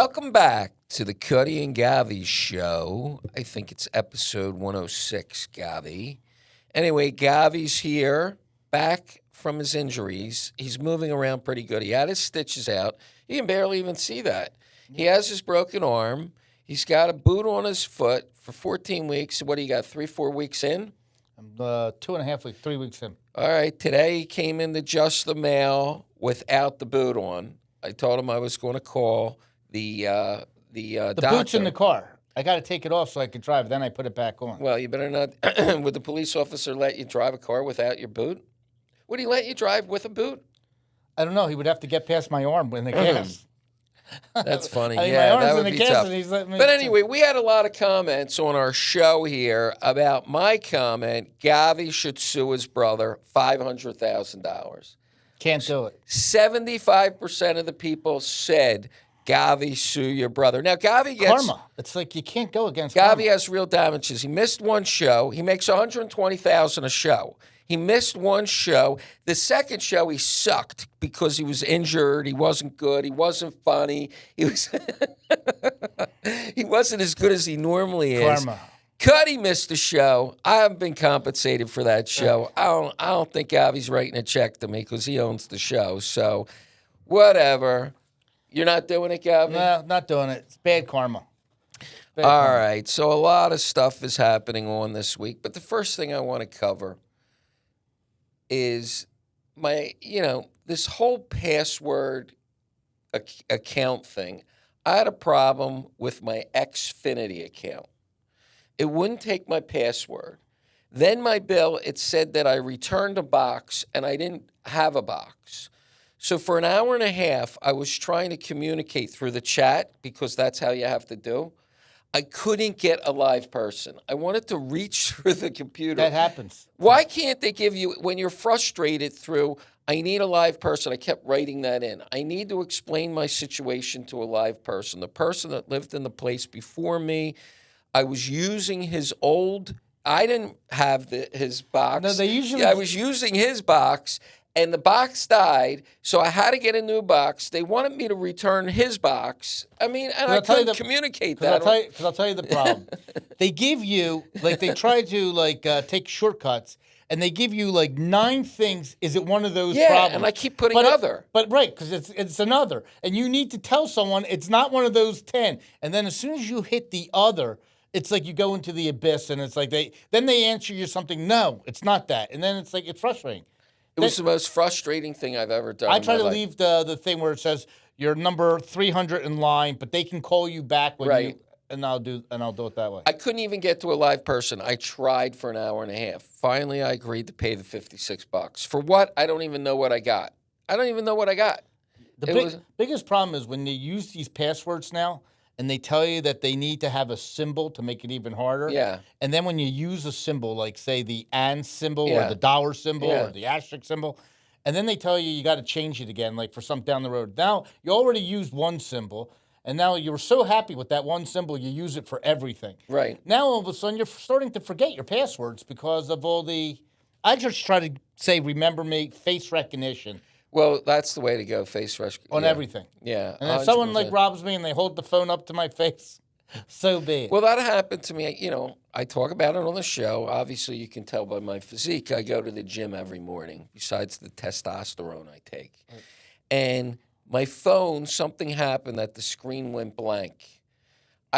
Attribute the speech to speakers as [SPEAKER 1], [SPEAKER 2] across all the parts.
[SPEAKER 1] Welcome back to the Cutty and Govy show. I think it's episode 106, Govy. Anyway, Gavy's here, back from his injuries. He's moving around pretty good. He had his stitches out. You can barely even see that. He has his broken arm. He's got a boot on his foot for 14 weeks. What do you got, 3-4 weeks in?
[SPEAKER 2] I'm 2.5 weeks, 3 weeks in.
[SPEAKER 1] All right, today he came in to adjust the mail without the boot on. I told him I was going to call the doctor.
[SPEAKER 2] Boot's in the car. I got to take it off so I can drive. Then I put it back on.
[SPEAKER 1] Well, you better not. Would the police officer let you drive a car without your boot? Would he let you drive with a boot?
[SPEAKER 2] I don't know. He would have to get past my arm in the gas.
[SPEAKER 1] That's funny.
[SPEAKER 2] I mean,
[SPEAKER 1] Yeah,
[SPEAKER 2] my
[SPEAKER 1] that
[SPEAKER 2] arm's
[SPEAKER 1] would
[SPEAKER 2] in
[SPEAKER 1] be
[SPEAKER 2] the gas
[SPEAKER 1] tough.
[SPEAKER 2] and he's letting me.
[SPEAKER 1] But anyway, we had a lot of comments on our show here about my comment. Govy should sue his brother $500,000.
[SPEAKER 2] Can't do it.
[SPEAKER 1] 75% of the people said, Govy, sue your brother. Now, Govy gets...
[SPEAKER 2] Karma. It's like you can't go against
[SPEAKER 1] Govy
[SPEAKER 2] karma.
[SPEAKER 1] has real damages. He missed one show. He makes $120,000 a show. He missed one show. The second show, he sucked because he was injured. He wasn't good. He wasn't funny. He was he wasn't as good as he normally is.
[SPEAKER 2] Karma.
[SPEAKER 1] Cutty missed the show. I haven't been compensated for that show. I don't think Gavy's writing a check to me because he owns the show. So, whatever. You're not doing it, Govy?
[SPEAKER 2] No, not doing it. It's bad karma. Bad
[SPEAKER 1] All
[SPEAKER 2] karma.
[SPEAKER 1] right. So a lot of stuff is happening on this week. But the first thing I want to cover is this whole password account thing. I had a problem with my Xfinity account. It wouldn't take my password. Then my bill, it said that I returned a box and I didn't have a box. So for an hour and a half, I was trying to communicate through the chat because that's how you have to do. I couldn't get a live person. I wanted to reach through the computer.
[SPEAKER 2] That happens.
[SPEAKER 1] Why can't they give you, when you're frustrated through, I need a live person, I kept writing that in. I need to explain my situation to a live person. The person that lived in the place before me, I was using his old, I didn't have his box.
[SPEAKER 2] No, they usually...
[SPEAKER 1] I was using his box. And the box died, so I had to get a new box. They wanted me to return his box. I mean, and I couldn't communicate that.
[SPEAKER 2] Because I'll tell you the problem. They give you, they try to, take shortcuts, and they give you, 9 things. Is it one of those problems?
[SPEAKER 1] And I keep putting other.
[SPEAKER 2] Right, because it's another. And you need to tell someone it's not one of those 10. And then as soon as you hit the other, it's like you go into the abyss, and it's like they answer you something. No, it's not that. And then it's like, it's frustrating.
[SPEAKER 1] It was the most frustrating thing I've ever done.
[SPEAKER 2] I try to leave the thing where it says you're number 300 in line, but they can call you back when and I'll do it that way.
[SPEAKER 1] I couldn't even get to a live person. I tried for an hour and a half. Finally, I agreed to pay the $56. For what? I don't even know what I got.
[SPEAKER 2] The biggest problem is when they use these passwords now, and they tell you that they need to have a symbol to make it even harder.
[SPEAKER 1] Yeah.
[SPEAKER 2] And then when you use a symbol, like, say, the and symbol or the dollar symbol or the asterisk symbol, and then they tell you got to change it again, like for something down the road. Now, you already used one symbol, and now you were so happy with that one symbol, you use it for everything.
[SPEAKER 1] Right.
[SPEAKER 2] Now, all of a sudden, you're starting to forget your passwords because of all the... I just try to say, remember me, face recognition.
[SPEAKER 1] Well, that's the way to go, face rush.
[SPEAKER 2] On everything.
[SPEAKER 1] Yeah.
[SPEAKER 2] And if someone robs me and they hold the phone up to my face, so be it.
[SPEAKER 1] Well, that happened to me. I talk about it on the show. Obviously, you can tell by my physique. I go to the gym every morning, besides the testosterone I take. Right. And my phone, something happened that the screen went blank.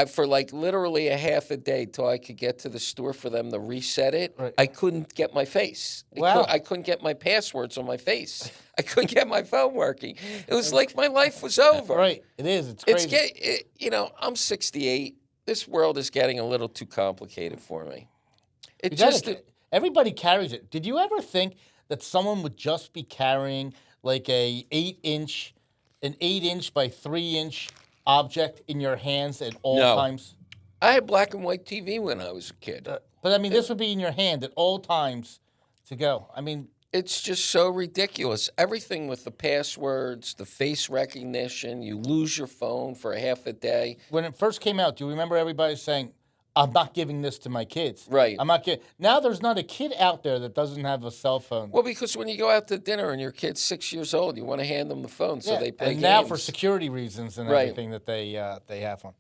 [SPEAKER 1] For literally a half a day till I could get to the store for them to reset it, I couldn't get my face.
[SPEAKER 2] Wow.
[SPEAKER 1] I couldn't get my passwords on my face. I couldn't get my phone working. It was like my life was over.
[SPEAKER 2] Right. It is. It's crazy.
[SPEAKER 1] I'm 68. This world is getting a little too complicated for me.
[SPEAKER 2] Everybody carries it. Did you ever think that someone would just be carrying like an 8-inch by 3-inch object in your hands at all times?
[SPEAKER 1] I had black and white TV when I was a kid.
[SPEAKER 2] But I mean, this would be in your hand at all times to go. I mean,
[SPEAKER 1] it's just so ridiculous. Everything with the passwords, the face recognition, you lose your phone for half a day.
[SPEAKER 2] When it first came out, do you remember everybody saying, I'm not giving this to my kids.
[SPEAKER 1] Right.
[SPEAKER 2] I'm not giving. Now there's not a kid out there that doesn't have a cell phone.
[SPEAKER 1] Well, because when you go out to dinner and your kid's 6 years old, you want to hand them the phone so they play
[SPEAKER 2] and
[SPEAKER 1] games.
[SPEAKER 2] now for security reasons and
[SPEAKER 1] Right.
[SPEAKER 2] everything that they have one.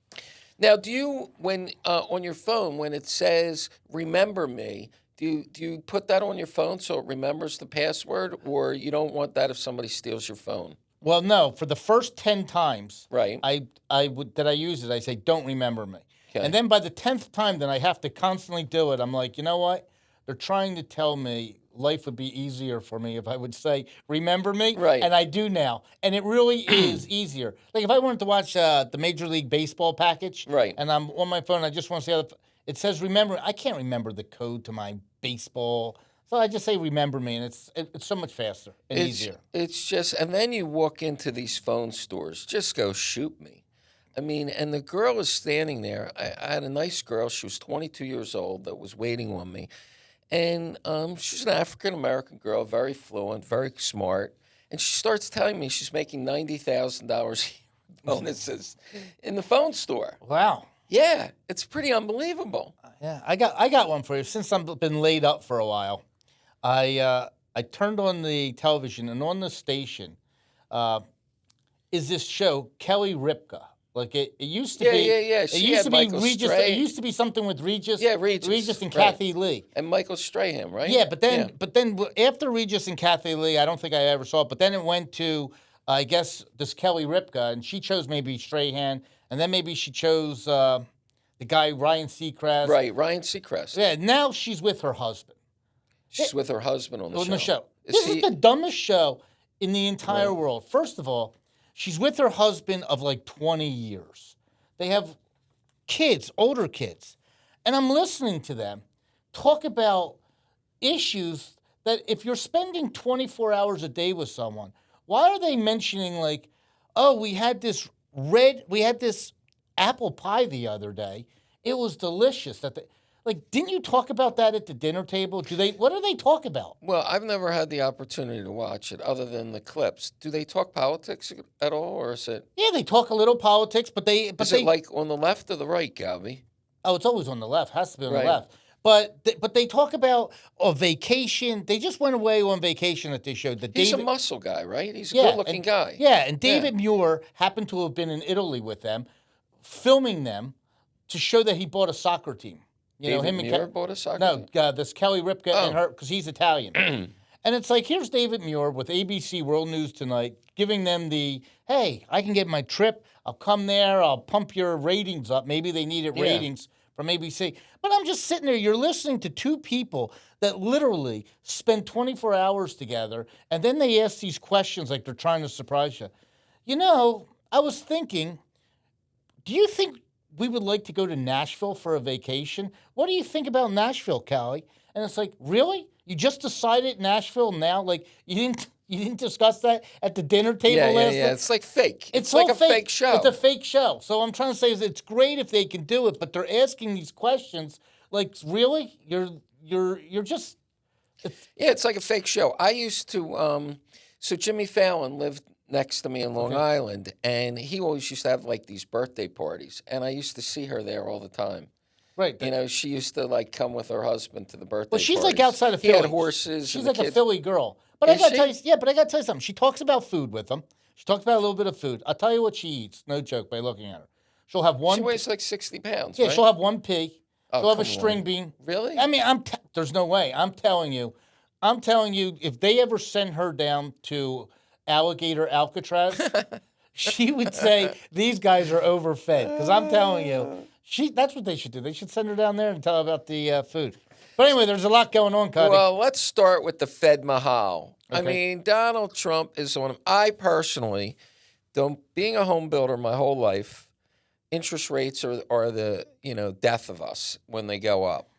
[SPEAKER 1] Now, do you, when on your phone, when it says "Remember Me," do you put that on your phone so it remembers the password, or you don't want that if somebody steals your phone?
[SPEAKER 2] Well, no. For the first 10 times,
[SPEAKER 1] Right.
[SPEAKER 2] I use it. I say, "Don't remember me,"
[SPEAKER 1] Okay.
[SPEAKER 2] and then by the 10th time, then I have to constantly do it. I'm like, you know what? They're trying to tell me life would be easier for me if I would say, "Remember me,"
[SPEAKER 1] Right.
[SPEAKER 2] and I do now, and it really is easier. Like if I wanted to watch the Major League Baseball package,
[SPEAKER 1] Right.
[SPEAKER 2] and I'm on my phone, I just want to see it says "Remember." I can't remember the code to my baseball. So I just say "Remember me," and it's so much faster and easier.
[SPEAKER 1] It's just, and then you walk into these phone stores, just go shoot me. I mean, and the girl is standing there. I had a nice girl. She was 22 years old that was waiting on me. And she's an African-American girl, very fluent, very smart. And she starts telling me she's making $90,000 bonuses in the phone store.
[SPEAKER 2] Wow.
[SPEAKER 1] Yeah, it's pretty unbelievable.
[SPEAKER 2] Yeah, I got one for you. Since I've been laid up for a while, I turned on the television, and on the station is this show, Kelly Ripka. Like it used to be.
[SPEAKER 1] Yeah.
[SPEAKER 2] It
[SPEAKER 1] She
[SPEAKER 2] used
[SPEAKER 1] had
[SPEAKER 2] to be
[SPEAKER 1] Michael
[SPEAKER 2] Regis.
[SPEAKER 1] Stray.
[SPEAKER 2] It used to be something with Regis.
[SPEAKER 1] Yeah, Regis.
[SPEAKER 2] And
[SPEAKER 1] Right.
[SPEAKER 2] Kathy Lee.
[SPEAKER 1] And Michael Strahan, right?
[SPEAKER 2] Yeah, but then after Regis and Kathy Lee, I don't think I ever saw it. But then it went to I guess this Kelly Ripka, and she chose maybe Strahan, and then maybe she chose the guy Ryan Seacrest.
[SPEAKER 1] Right, Ryan Seacrest.
[SPEAKER 2] Yeah. Now she's with her husband.
[SPEAKER 1] She's with her husband on the show.
[SPEAKER 2] This is the dumbest show in the entire world. First of all, she's with her husband of like 20 years. They have kids, older kids. And I'm listening to them talk about issues that if you're spending 24 hours a day with someone, why are they mentioning like, oh, we had this apple pie the other day. It was delicious. Didn't you talk about that at the dinner table? What do they talk about?
[SPEAKER 1] Well, I've never had the opportunity to watch it other than the clips. Do they talk politics at all, or is it?
[SPEAKER 2] Yeah, they talk a little politics, but
[SPEAKER 1] Is it like on the left or the right, Govy?
[SPEAKER 2] Oh, it's always on the left. Has to be on
[SPEAKER 1] Right.
[SPEAKER 2] the left. But they talk about a vacation. They just went away on vacation that they showed.
[SPEAKER 1] He's a muscle guy, right? He's a good-looking guy.
[SPEAKER 2] Yeah, and David Muir happened to have been in Italy with them, filming them to show that he bought a soccer team.
[SPEAKER 1] David Muir bought a soccer team?
[SPEAKER 2] This Kelly Ripka and her, because he's Italian. And it's like, here's David Muir with ABC World News Tonight, giving them hey, I can get my trip. I'll come there. I'll pump your ratings up. Maybe they needed ratings from ABC. But I'm just sitting there. You're listening to two people that literally spend 24 hours together, and then they ask these questions like they're trying to surprise you. I was thinking, do you think we would like to go to Nashville for a vacation? What do you think about Nashville, Callie? And it's like, really? You just decided Nashville now? Like you didn't discuss that at the dinner table last night?
[SPEAKER 1] Yeah. It's like fake. It's
[SPEAKER 2] all
[SPEAKER 1] like a fake show.
[SPEAKER 2] It's a fake show. So I'm trying to say is it's great if they can do it, but they're asking these questions like, really? You're just.
[SPEAKER 1] It's like a fake show. I used to. So Jimmy Fallon lived next to me in Long Island, and he always used to have like these birthday parties, and I used to see her there all the time.
[SPEAKER 2] Right.
[SPEAKER 1] She used to like come with her husband to the birthday.
[SPEAKER 2] Well, she's
[SPEAKER 1] parties.
[SPEAKER 2] like outside of Philly.
[SPEAKER 1] He had horses.
[SPEAKER 2] She's
[SPEAKER 1] and
[SPEAKER 2] like
[SPEAKER 1] the
[SPEAKER 2] a
[SPEAKER 1] kids.
[SPEAKER 2] Philly girl. But I
[SPEAKER 1] Is
[SPEAKER 2] gotta
[SPEAKER 1] she?
[SPEAKER 2] tell you, but I gotta tell you something. She talks about food with them. She talks about a little bit of food. I'll tell you what she eats. No joke by looking at her. She'll have one.
[SPEAKER 1] She weighs like 60 pounds.
[SPEAKER 2] Yeah,
[SPEAKER 1] right?
[SPEAKER 2] she'll have one pea. She'll have a
[SPEAKER 1] come
[SPEAKER 2] string
[SPEAKER 1] on.
[SPEAKER 2] bean.
[SPEAKER 1] Really?
[SPEAKER 2] I mean, there's no way. I'm telling you, if they ever send her down to Alligator Alcatraz, she would say these guys are overfed. Because I'm telling you, that's what they should do. They should send her down there and tell her about the food. But anyway, there's a lot going on, Cutty.
[SPEAKER 1] Well, let's start with the Fed Mahal.
[SPEAKER 2] Okay.
[SPEAKER 1] I mean, Donald Trump is one of. I personally, being a home builder my whole life, interest rates are the death of us when they go up.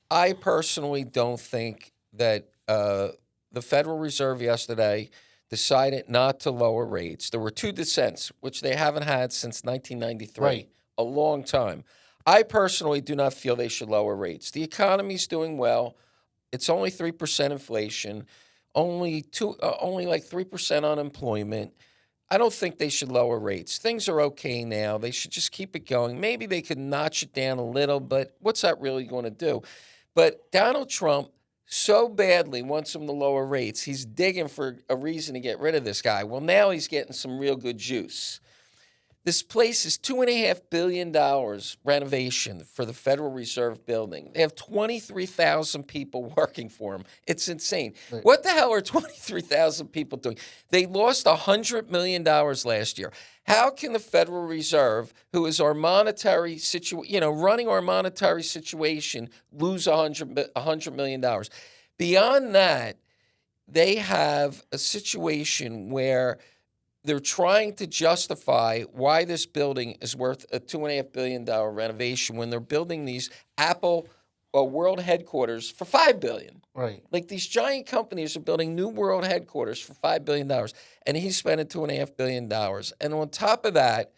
[SPEAKER 1] I personally don't think that the Federal Reserve yesterday decided not to lower rates. There were two dissents, which they haven't had since 1993,
[SPEAKER 2] Right.
[SPEAKER 1] a long time. I personally do not feel they should lower rates. The economy's doing well. It's only 3% inflation, only like 3% unemployment. I don't think they should lower rates. Things are okay now. They should just keep it going. Maybe they could notch it down a little, but what's that really going to do? But Donald Trump so badly wants him to lower rates. He's digging for a reason to get rid of this guy. Well, now he's getting some real good juice. This place is $2.5 billion renovation for the Federal Reserve building. They have 23,000 people working for them. It's insane. Right. What the hell are 23,000 people doing? They lost $100 million last year. How can the Federal Reserve, who is our monetary running our monetary situation, lose $100 million? Beyond that, they have a situation where they're trying to justify why this building is worth a $2.5 billion renovation when they're building these Apple world headquarters for $5 billion.
[SPEAKER 2] Right.
[SPEAKER 1] Like these giant companies are building new world headquarters for $5 billion, and he's spending $2.5 billion. And on top of that,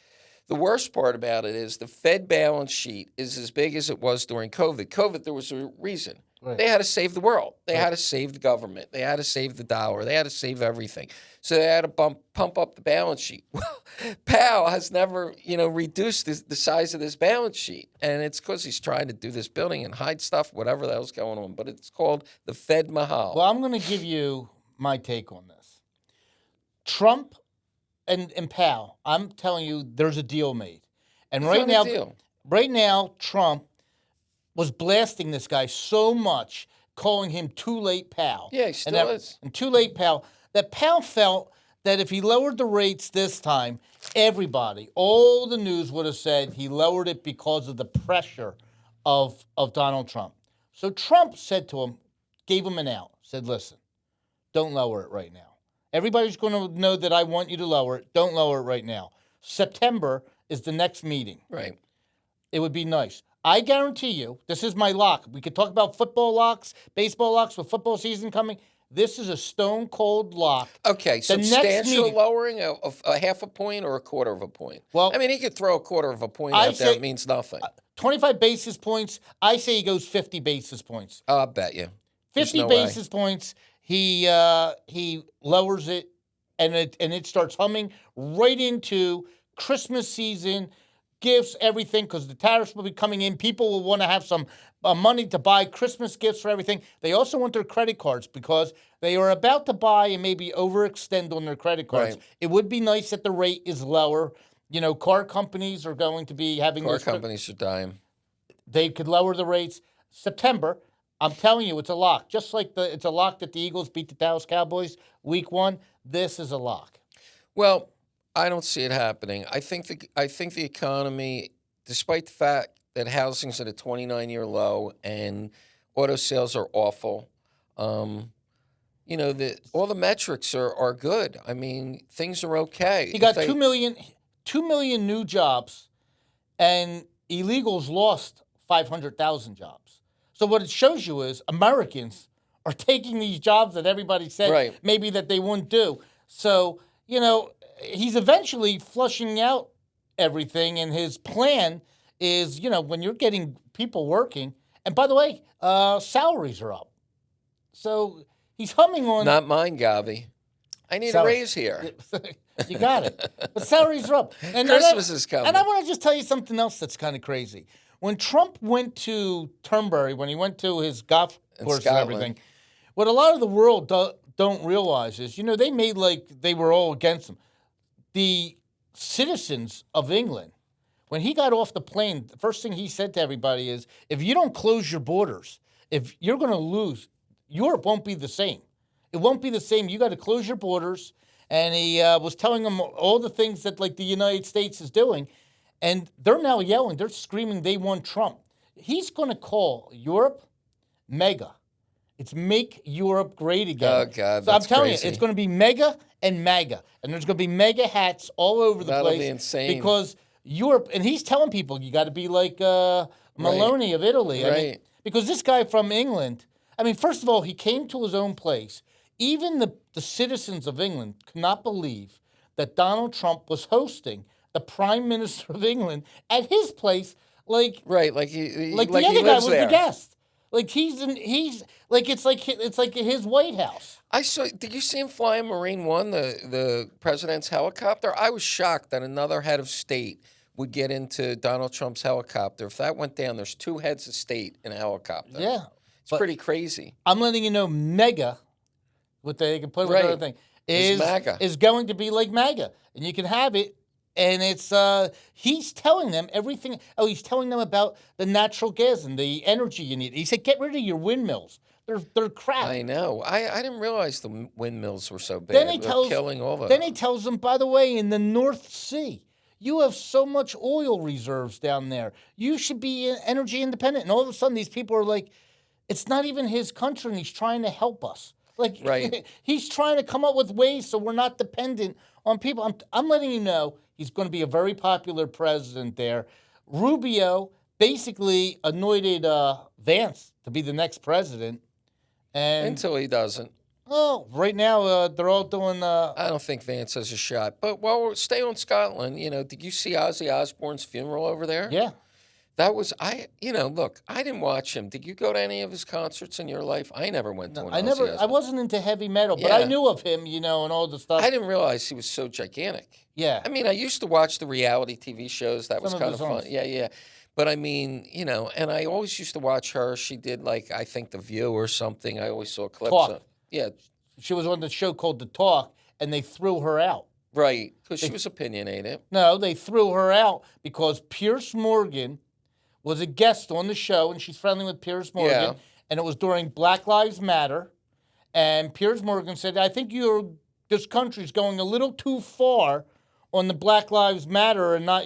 [SPEAKER 1] the worst part about it is the Fed balance sheet is as big as it was during COVID. COVID, there was a reason. Right. They had to save the world. They had to save the government. They had to save the dollar. They had to save everything. So they had to pump up the balance sheet. Well, Powell has never, reduced the size of this balance sheet. And it's because he's trying to do this building and hide stuff, whatever the hell's going on. But it's called the Fed Mahal.
[SPEAKER 2] Well, I'm going to give you my take on this. Trump and Powell, I'm telling you, there's a deal made. And right now, Trump was blasting this guy so much, calling him too late pal.
[SPEAKER 1] Yeah, he still is.
[SPEAKER 2] And too late pal. That Powell felt that if he lowered the rates this time, everybody, all the news would have said he lowered it because of the pressure of Donald Trump. So Trump said to him, gave him an out, said, listen, don't lower it right now. Everybody's going to know that I want you to lower it. Don't lower it right now. September is the next meeting.
[SPEAKER 1] Right.
[SPEAKER 2] It would be nice. I guarantee you, this is my lock. We could talk about football locks, baseball locks with football season coming. This is a stone cold lock.
[SPEAKER 1] Okay, substantial lowering of a half a point or a quarter of a point? Well, I mean, he could throw a quarter of a point out there. It means nothing.
[SPEAKER 2] 25 basis points. I say he goes 50 basis points.
[SPEAKER 1] I'll bet you.
[SPEAKER 2] 50 basis points. He lowers it, and it starts humming right into Christmas season. Gifts, everything, because the tariffs will be coming in. People will want to have some money to buy Christmas gifts for everything. They also want their credit cards because they are about to buy and maybe overextend on their credit cards. Right. It would be nice that the rate is lower. Car companies are going to be having
[SPEAKER 1] car companies are dying.
[SPEAKER 2] They could lower the rates. September, I'm telling you, it's a lock. Just like it's a lock that the Eagles beat the Dallas Cowboys week 1. This is a lock.
[SPEAKER 1] Well, I don't see it happening. I think the economy, despite the fact that housing's at a 29-year low and auto sales are awful, all the metrics are good. I mean, things are okay.
[SPEAKER 2] You got 2 million new jobs, and illegals lost 500,000 jobs. So what it shows you is Americans are taking these jobs that everybody said maybe that they wouldn't do. So, he's eventually flushing out everything, and his plan is, when you're getting people working, and by the way, salaries are up. So he's humming on...
[SPEAKER 1] Not mine, Govy. I need a raise here.
[SPEAKER 2] You got it. But salaries are up. And
[SPEAKER 1] Christmas is coming.
[SPEAKER 2] And I want to just tell you something else that's kind of crazy. When Trump went to Turnberry, when he went to his golf course and everything, what a lot of the world don't realize is, they made like they were all against him. The citizens of England, when he got off the plane, the first thing he said to everybody is, if you don't close your borders, if you're going to lose, Europe won't be the same. It won't be the same. You got to close your borders. And he was telling them all the things that like the United States is doing. And they're now yelling. They're screaming they want Trump. He's going to call Europe mega. It's Make Europe Great Again.
[SPEAKER 1] Oh, God,
[SPEAKER 2] so
[SPEAKER 1] that's
[SPEAKER 2] I'm telling
[SPEAKER 1] crazy.
[SPEAKER 2] you, it's going to be mega and MAGA. And there's going to be mega hats all over the
[SPEAKER 1] That'll
[SPEAKER 2] place.
[SPEAKER 1] Be insane.
[SPEAKER 2] Because Europe, and he's telling people, you got to be like Maloney of Italy.
[SPEAKER 1] Right.
[SPEAKER 2] I mean, because this guy from England, first of all, he came to his own place. Even the citizens of England could not believe that Donald Trump was hosting the Prime Minister of England at his place. Like the other guy was the guest. Like he's like it's like his White House.
[SPEAKER 1] I saw. Did you see him fly in Marine One, the president's helicopter? I was shocked that another head of state would get into Donald Trump's helicopter. If that went down, there's two heads of state in a helicopter.
[SPEAKER 2] Yeah,
[SPEAKER 1] it's pretty crazy.
[SPEAKER 2] I'm letting you know, MAGA, what they can put with
[SPEAKER 1] Right.
[SPEAKER 2] other thing is going to be like MAGA, and you can have it. And it's he's telling them everything. Oh, he's telling them about the natural gas and the energy you need. He said, "Get rid of your windmills. They're crap."
[SPEAKER 1] I know. I didn't realize the windmills were so bad.
[SPEAKER 2] Then he tells
[SPEAKER 1] killing all the.
[SPEAKER 2] Then he tells them, by the way, in the North Sea, you have so much oil reserves down there. You should be energy independent. And all of a sudden, these people are like, it's not even his country, and he's trying to help us. Like,
[SPEAKER 1] right.
[SPEAKER 2] He's trying to come up with ways so we're not dependent on people. I'm letting you know. He's going to be a very popular president there. Rubio basically anointed Vance to be the next president. And
[SPEAKER 1] until he doesn't.
[SPEAKER 2] Oh, right now they're all doing...
[SPEAKER 1] I don't think Vance has a shot. But while we're stay on Scotland, did you see Ozzy Osbourne's funeral over there?
[SPEAKER 2] Yeah.
[SPEAKER 1] That was, look, I didn't watch him. Did you go to any of his concerts in your life? I never went to one.
[SPEAKER 2] I wasn't into heavy metal, but I knew of him, and all the stuff.
[SPEAKER 1] I didn't realize he was so gigantic.
[SPEAKER 2] Yeah.
[SPEAKER 1] I mean, I used to watch the reality TV shows. That was kind of fun. Yeah. But I mean, and I always used to watch her. She did, I think The View or something. I always saw clips of. Yeah.
[SPEAKER 2] She was on the show called The Talk, and they threw her out.
[SPEAKER 1] Right, because she was opinionated.
[SPEAKER 2] No, they threw her out because Piers Morgan was a guest on the show, and she's friendly with Piers Morgan, and it was during Black Lives Matter, and Piers Morgan said, I think this country's going a little too far on the Black Lives Matter and not,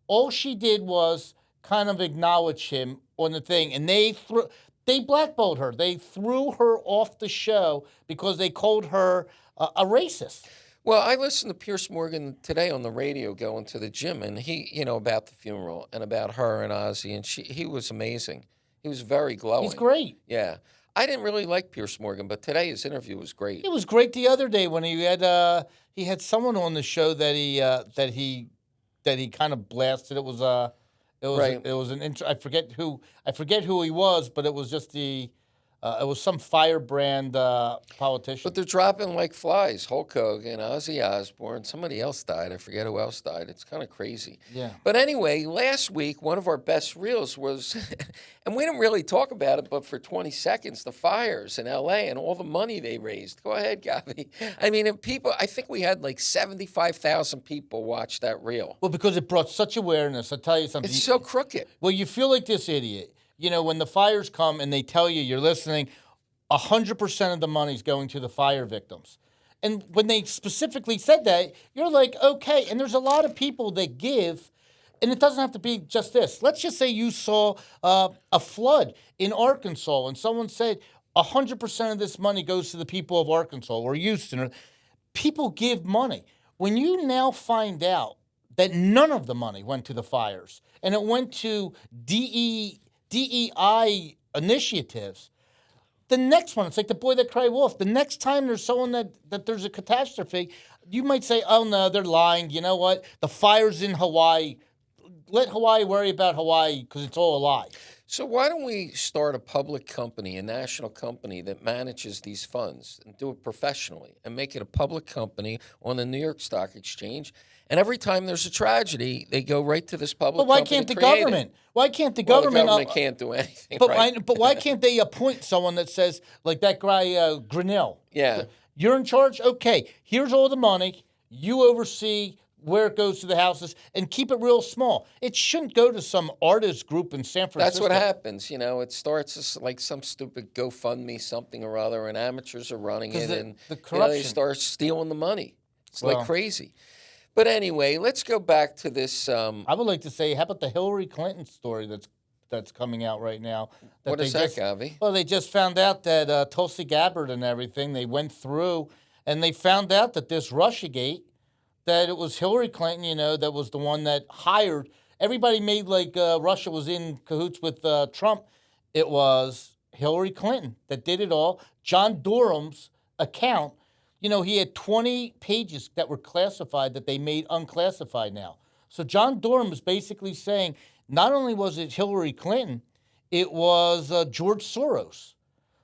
[SPEAKER 2] all she did was kind of acknowledge him on the thing, and they blackballed her. They threw her off the show because they called her a racist.
[SPEAKER 1] Well, I listened to Piers Morgan today on the radio going to the gym, and he, about the funeral and about her and Ozzy, and he was amazing. He was very glowing.
[SPEAKER 2] He's great.
[SPEAKER 1] Yeah. I didn't really like Piers Morgan, but today his interview was great.
[SPEAKER 2] It was great the other day when he had someone on the show that he kind of blasted. It was an I forget who he was, but it was just it was some firebrand politician.
[SPEAKER 1] But they're dropping like flies. Hulk Hogan, Ozzy Osbourne, somebody else died. I forget who else died. It's kind of crazy.
[SPEAKER 2] Yeah.
[SPEAKER 1] But anyway, last week, one of our best reels was, and we didn't really talk about it, but for 20 seconds, the fires in L.A. and all the money they raised. Go ahead, Govy. I mean, I think we had 75,000 people watch that reel.
[SPEAKER 2] Well, because it brought such awareness. I'll tell you something.
[SPEAKER 1] It's so crooked.
[SPEAKER 2] Well, you feel like this idiot. When the fires come and they tell you're listening, 100% of the money's going to the fire victims. And when they specifically said that, you're like, okay. And there's a lot of people that give, and it doesn't have to be just this. Let's just say you saw a flood in Arkansas, and someone said 100% of this money goes to the people of Arkansas or Houston. People give money. When you now find out that none of the money went to the fires, and it went to DEI initiatives. The next one, it's like the boy that cried wolf. The next time there's someone that there's a catastrophe, you might say, oh, no, they're lying. You know what? The fire's in Hawaii. Let Hawaii worry about Hawaii because it's all a lie.
[SPEAKER 1] So why don't we start a public company, a national company that manages these funds and do it professionally and make it a public company on the New York Stock Exchange? And every time there's a tragedy, they go right to this public company.
[SPEAKER 2] But why can't the government? Why can't the government?
[SPEAKER 1] The government can't do anything.
[SPEAKER 2] But why can't they appoint someone that says, like that guy Grinnell?
[SPEAKER 1] Yeah.
[SPEAKER 2] You're in charge? Okay, here's all the money. You oversee where it goes to the houses, and keep it real small. It shouldn't go to some artist group in San Francisco.
[SPEAKER 1] That's what happens. It starts as like some stupid GoFundMe something or other, and amateurs are running it, and
[SPEAKER 2] the corruption.
[SPEAKER 1] They start stealing the money. It's like crazy. But anyway, let's go back to this.
[SPEAKER 2] I would like to say, how about the Hillary Clinton story that's coming out right now?
[SPEAKER 1] What is that, Govy?
[SPEAKER 2] Well, they just found out that Tulsi Gabbard and everything, they went through, and they found out that this Russiagate, that it was Hillary Clinton, that was the one that hired. Everybody made like Russia was in cahoots with Trump. It was Hillary Clinton that did it all. John Durham's account, he had 20 pages that were classified that they made unclassified now. So John Durham is basically saying not only was it Hillary Clinton, It was George Soros.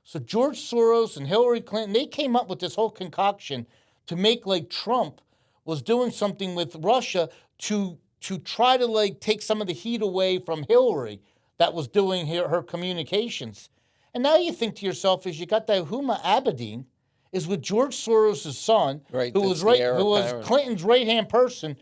[SPEAKER 2] So George Soros and Hillary Clinton, they came up with this whole concoction to make like Trump was doing something with Russia to try to like take some of the heat away from Hillary that was doing her communications. And now you think to yourself, is you got that Huma Abedin is with George Soros' son,
[SPEAKER 1] Right,
[SPEAKER 2] who
[SPEAKER 1] that's
[SPEAKER 2] was
[SPEAKER 1] the heir
[SPEAKER 2] who was
[SPEAKER 1] apparent.
[SPEAKER 2] Clinton's right-hand person.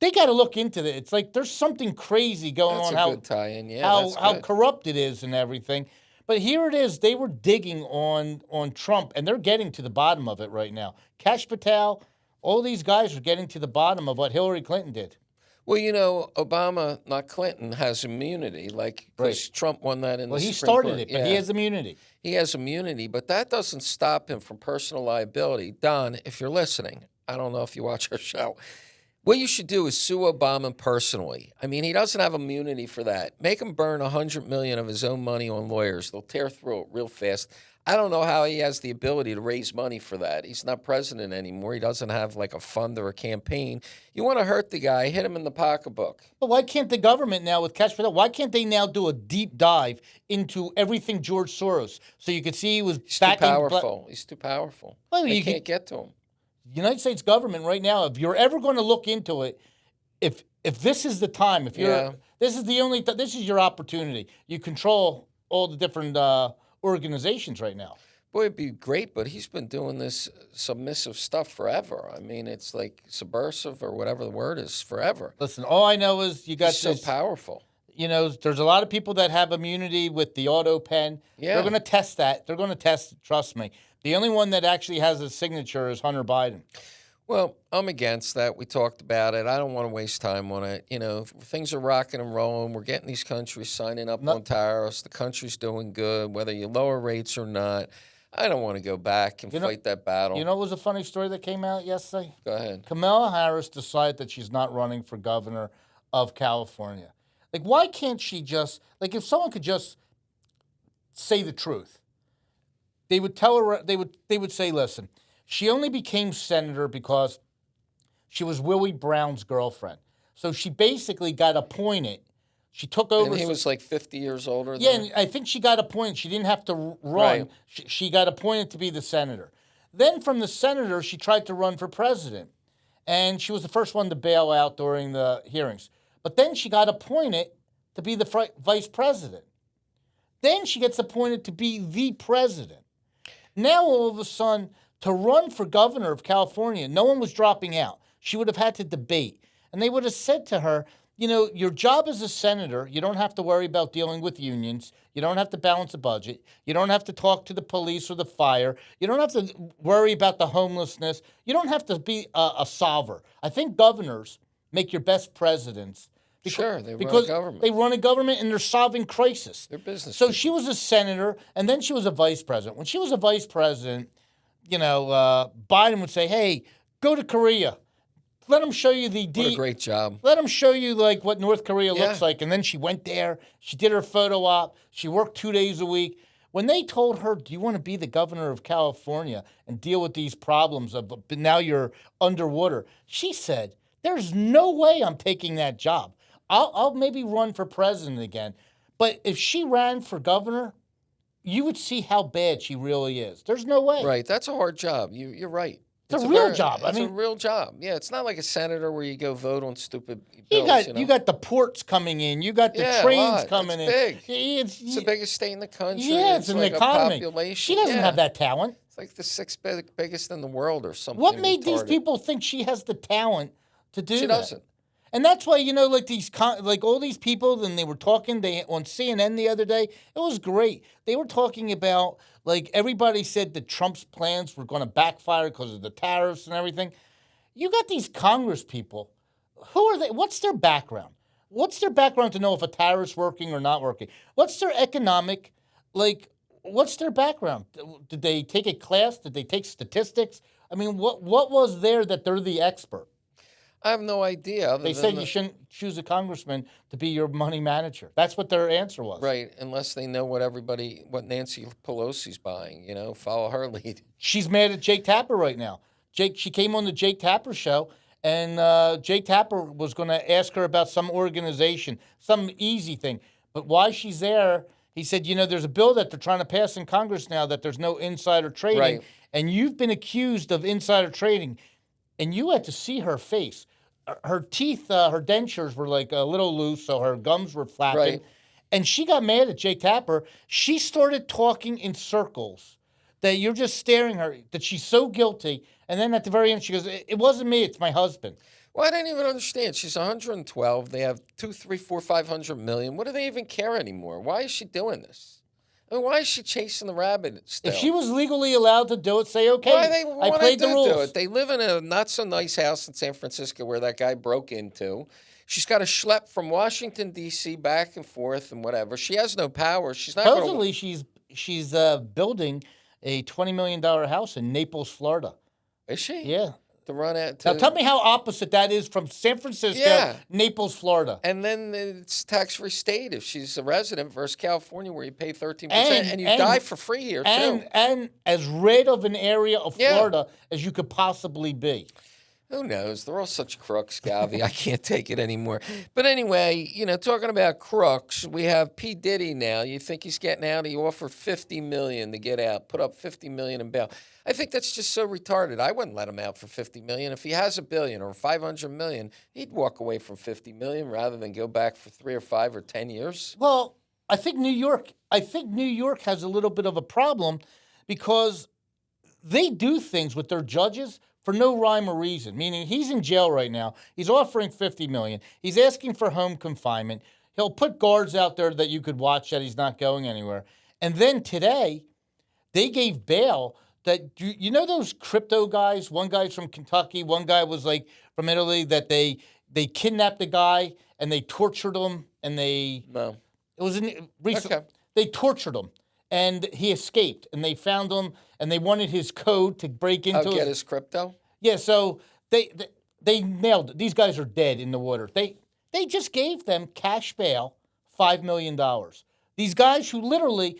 [SPEAKER 2] They got to look into that. It's like there's something crazy going
[SPEAKER 1] That's
[SPEAKER 2] on.
[SPEAKER 1] a
[SPEAKER 2] How
[SPEAKER 1] good tie-in. Yeah,
[SPEAKER 2] how
[SPEAKER 1] that's
[SPEAKER 2] how
[SPEAKER 1] good.
[SPEAKER 2] corrupt it is and everything. But here it is. They were digging on Trump, and they're getting to the bottom of it right now. Kash Patel, all these guys are getting to the bottom of what Hillary Clinton did.
[SPEAKER 1] Well, Obama, not Clinton, has immunity, like because Trump won that in
[SPEAKER 2] Well,
[SPEAKER 1] the
[SPEAKER 2] he
[SPEAKER 1] Supreme
[SPEAKER 2] started
[SPEAKER 1] Court.
[SPEAKER 2] it, but he has immunity.
[SPEAKER 1] He has immunity, but that doesn't stop him from personal liability. Don, if you're listening, I don't know if you watch our show. What you should do is sue Obama personally. I mean, he doesn't have immunity for that. Make him burn $100 million of his own money on lawyers. They'll tear through it real fast. I don't know how he has the ability to raise money for that. He's not president anymore. He doesn't have like a fund or a campaign. You want to hurt the guy, hit him in the pocketbook.
[SPEAKER 2] But why can't the government now with Kash Patel, why can't they now do a deep dive into everything George Soros so you could see he was
[SPEAKER 1] He's
[SPEAKER 2] backing...
[SPEAKER 1] too powerful. He's too powerful.
[SPEAKER 2] Well,
[SPEAKER 1] They
[SPEAKER 2] you
[SPEAKER 1] can't get to him.
[SPEAKER 2] United States government right now, if you're ever going to look into it, if this is the time, if you're this is the only this is your opportunity. You control all the different organizations right now.
[SPEAKER 1] Boy, it'd be great, but he's been doing this submissive stuff forever. I mean, it's like subversive or whatever the word is forever.
[SPEAKER 2] Listen, all I know is you got
[SPEAKER 1] He's so powerful.
[SPEAKER 2] There's a lot of people that have immunity with the auto pen.
[SPEAKER 1] Yeah.
[SPEAKER 2] They're going to test that. They're going to test it, trust me. The only one that actually has a signature is Hunter Biden.
[SPEAKER 1] Well, I'm against that. We talked about it. I don't want to waste time on it. Things are rocking and rolling. We're getting these countries signing up on tariffs. The country's doing good, whether you lower rates or not. I don't want to go back and fight that battle.
[SPEAKER 2] You know what was a funny story that came out yesterday?
[SPEAKER 1] Go ahead.
[SPEAKER 2] Kamala Harris decided that she's not running for governor of California. Like, why can't she just, like, if someone could just say the truth, they would tell her, they would say, listen, she only became senator because she was Willie Brown's girlfriend. So she basically got appointed. She took over.
[SPEAKER 1] And he was like 50 years older than
[SPEAKER 2] Yeah,
[SPEAKER 1] her?
[SPEAKER 2] and I think she got appointed. She didn't have to run.
[SPEAKER 1] Right.
[SPEAKER 2] She got appointed to be the senator. Then from the senator, she tried to run for president. And she was the first one to bail out during the hearings. But then she got appointed to be the vice president. Then she gets appointed to be the president. Now, all of a sudden, to run for governor of California, no one was dropping out. She would have had to debate. And they would have said to her, your job as a senator, you don't have to worry about dealing with unions. You don't have to balance a budget. You don't have to talk to the police or the fire. You don't have to worry about the homelessness. You don't have to be a solver. I think governors make your best presidents.
[SPEAKER 1] Sure, they run a
[SPEAKER 2] because
[SPEAKER 1] government.
[SPEAKER 2] they run a government and they're solving crisis.
[SPEAKER 1] They're business
[SPEAKER 2] So
[SPEAKER 1] people.
[SPEAKER 2] she was a senator, and then she was a vice president. When she was a vice president, Biden would say, hey, go to Korea. Let them show you
[SPEAKER 1] What a great job.
[SPEAKER 2] Let them show you like what North Korea looks like. And then she went there. She did her photo op. She worked 2 days a week. When they told her, do you want to be the governor of California and deal with these problems of now you're underwater? She said, there's no way I'm taking that job. I'll maybe run for president again. But if she ran for governor, you would see how bad she really is. There's no way.
[SPEAKER 1] Right. That's a hard job. You're right.
[SPEAKER 2] It's a real job.
[SPEAKER 1] It's a real job. Yeah, it's not like a senator where you go vote on stupid
[SPEAKER 2] You
[SPEAKER 1] bills.
[SPEAKER 2] got the ports coming in. You got the trains coming in.
[SPEAKER 1] Big.
[SPEAKER 2] It's
[SPEAKER 1] the biggest state in the country.
[SPEAKER 2] Yeah, it's an
[SPEAKER 1] like
[SPEAKER 2] economy.
[SPEAKER 1] A population.
[SPEAKER 2] She doesn't have that talent.
[SPEAKER 1] It's like the sixth biggest in the world or something.
[SPEAKER 2] What made these
[SPEAKER 1] retarded.
[SPEAKER 2] people think she has the talent to do that?
[SPEAKER 1] She doesn't.
[SPEAKER 2] And that's why, like all these people, and they were talking on CNN the other day. It was great. They were talking about, like, everybody said that Trump's plans were going to backfire because of the tariffs and everything. You got these Congress people. Who are they? What's their background? What's their background to know if a tariff's working or not working? What's their economic, what's their background? Did they take a class? Did they take statistics? I mean, what was there that they're the expert?
[SPEAKER 1] I have no idea.
[SPEAKER 2] They said you shouldn't choose a congressman to be your money manager. That's what their answer was.
[SPEAKER 1] Right, unless they know what Nancy Pelosi's buying, follow her lead.
[SPEAKER 2] She's mad at Jake Tapper right now. She came on the Jake Tapper show, and Jake Tapper was going to ask her about some organization, some easy thing. But why she's there He said, there's a bill that they're trying to pass in Congress now that there's no insider trading,
[SPEAKER 1] Right.
[SPEAKER 2] and you've been accused of insider trading, and you had to see her face. Her teeth, her dentures were like a little loose, so her gums were flapping.
[SPEAKER 1] Right.
[SPEAKER 2] And she got mad at Jay Tapper. She started talking in circles that you're just staring at her, that she's so guilty. And then at the very end, she goes, it wasn't me, it's my husband.
[SPEAKER 1] Well, I didn't even understand. She's 112. They have 2, 3, 4, 500 million. What do they even care anymore? Why is she doing this? I mean, why is she chasing the rabbit still?
[SPEAKER 2] If she was legally allowed to do it, say, okay,
[SPEAKER 1] why they
[SPEAKER 2] I
[SPEAKER 1] want
[SPEAKER 2] played
[SPEAKER 1] to
[SPEAKER 2] the rules.
[SPEAKER 1] do it? They live in a not-so-nice house in San Francisco where that guy broke into. She's got to schlep from Washington, D.C. back and forth and whatever. She has no power. She's not going to...
[SPEAKER 2] Supposedly, she's building a $20 million house in Naples, Florida.
[SPEAKER 1] Is she?
[SPEAKER 2] Yeah.
[SPEAKER 1] To run at.
[SPEAKER 2] Now, tell me how opposite that is from San Francisco, Naples, Florida.
[SPEAKER 1] And then it's tax-free state if she's a resident versus California where you pay 13%. And you die for free here, too.
[SPEAKER 2] And as red of an area of Florida as you could possibly be.
[SPEAKER 1] Who knows? They're all such crooks, Govy. I can't take it anymore. But anyway, talking about crooks, we have P. Diddy now. You think he's getting out? He offered $50 million to get out, put up $50 million in bail. I think that's just so retarded. I wouldn't let him out for $50 million. If he has $1 billion or $500 million, he'd walk away from $50 million rather than go back for 3 or 5 or 10 years.
[SPEAKER 2] Well, I think New York has a little bit of a problem because they do things with their judges for no rhyme or reason, meaning he's in jail right now. He's offering $50 million. He's asking for home confinement. He'll put guards out there that you could watch that he's not going anywhere. And then today, they gave bail that, those crypto guys? One guy's from Kentucky. One guy was like from Italy that they kidnapped the guy and they tortured him and they...
[SPEAKER 1] No.
[SPEAKER 2] It was recent.
[SPEAKER 1] Okay.
[SPEAKER 2] They tortured him. And he escaped, and they found him, and they wanted his code to break into
[SPEAKER 1] get his crypto?
[SPEAKER 2] Yeah, so they nailed it. These guys are dead in the water. They just gave them cash bail, $5 million. These guys who literally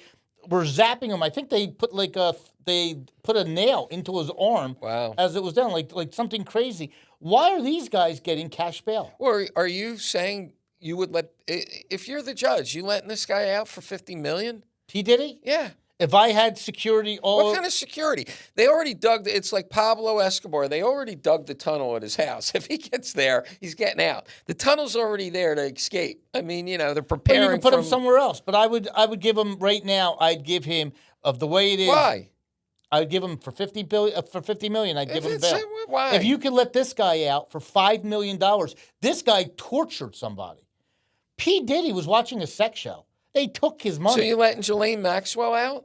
[SPEAKER 2] were zapping him, I think they put a nail into his arm as it was down, like something crazy. Why are these guys getting cash bail?
[SPEAKER 1] Or are you saying you would if you're the judge, you letting this guy out for $50 million?
[SPEAKER 2] P. Diddy?
[SPEAKER 1] Yeah.
[SPEAKER 2] If I had security
[SPEAKER 1] What kind of security? They already dug it's like Pablo Escobar. They already dug the tunnel at his house. If he gets there, he's getting out. The tunnel's already there to escape. I mean, they're preparing.
[SPEAKER 2] Well, you can put him somewhere else. But I would give him right now. I'd give him of the way it is.
[SPEAKER 1] Why?
[SPEAKER 2] I would give him for $50 million. I'd give him bail.
[SPEAKER 1] Why?
[SPEAKER 2] If you could let this guy out for $5 million, this guy tortured somebody. P. Diddy was watching a sex show. They took his money.
[SPEAKER 1] So you letting Ghislaine Maxwell out?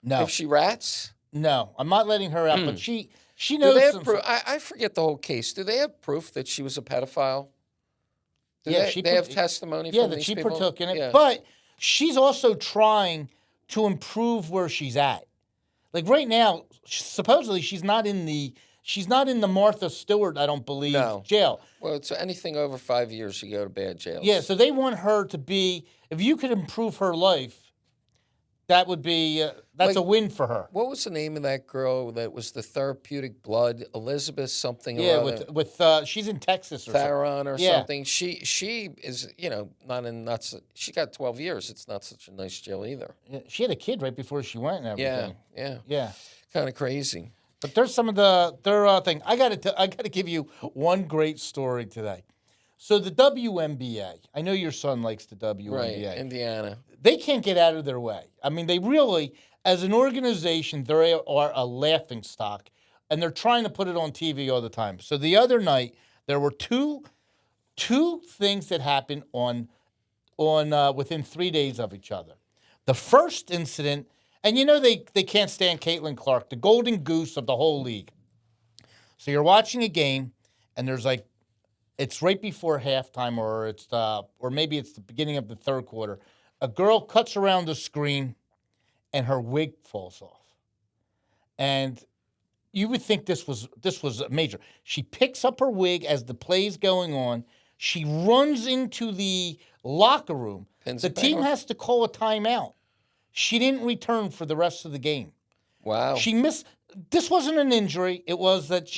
[SPEAKER 2] No.
[SPEAKER 1] If she rats?
[SPEAKER 2] No, I'm not letting her out. But she knows some.
[SPEAKER 1] I forget the whole case. Do they have proof that she was a pedophile? They have testimony from
[SPEAKER 2] that
[SPEAKER 1] these
[SPEAKER 2] she
[SPEAKER 1] people?
[SPEAKER 2] partook in it.
[SPEAKER 1] Yeah.
[SPEAKER 2] But she's also trying to improve where she's at. Like right now, supposedly she's not in the Martha Stewart, I don't believe, jail.
[SPEAKER 1] Well, it's anything over 5 years, you go to bad jail.
[SPEAKER 2] Yeah, so they want her to be, if you could improve her life, that would be, that's a win for her.
[SPEAKER 1] What was the name of that girl that was the therapeutic blood? Elizabeth something
[SPEAKER 2] Yeah,
[SPEAKER 1] or other.
[SPEAKER 2] with she's in Texas or
[SPEAKER 1] Theron or
[SPEAKER 2] Yeah.
[SPEAKER 1] something. She is, she got 12 years. It's not such a nice jail either.
[SPEAKER 2] Yeah, she had a kid right before she went and everything.
[SPEAKER 1] Yeah. Kind of crazy.
[SPEAKER 2] But there's some of their thing. I got to give you one great story today. So the WNBA, I know your son likes the WNBA.
[SPEAKER 1] Right, Indiana.
[SPEAKER 2] They can't get out of their way. I mean, they really, as an organization, they are a laughing stock, and they're trying to put it on TV all the time. So the other night, there were two things that happened on within 3 days of each other. The first incident, and they can't stand Caitlin Clark, the golden goose of the whole league. So you're watching a game, and there's it's right before halftime, or maybe it's the beginning of the third quarter. A girl cuts around the screen, and her wig falls off. And you would think this was major. She picks up her wig as the play's going on. She runs into the locker room. The team has to call a timeout. She didn't return for the rest of the game.
[SPEAKER 1] Wow.
[SPEAKER 2] She missed. This wasn't an injury. It was that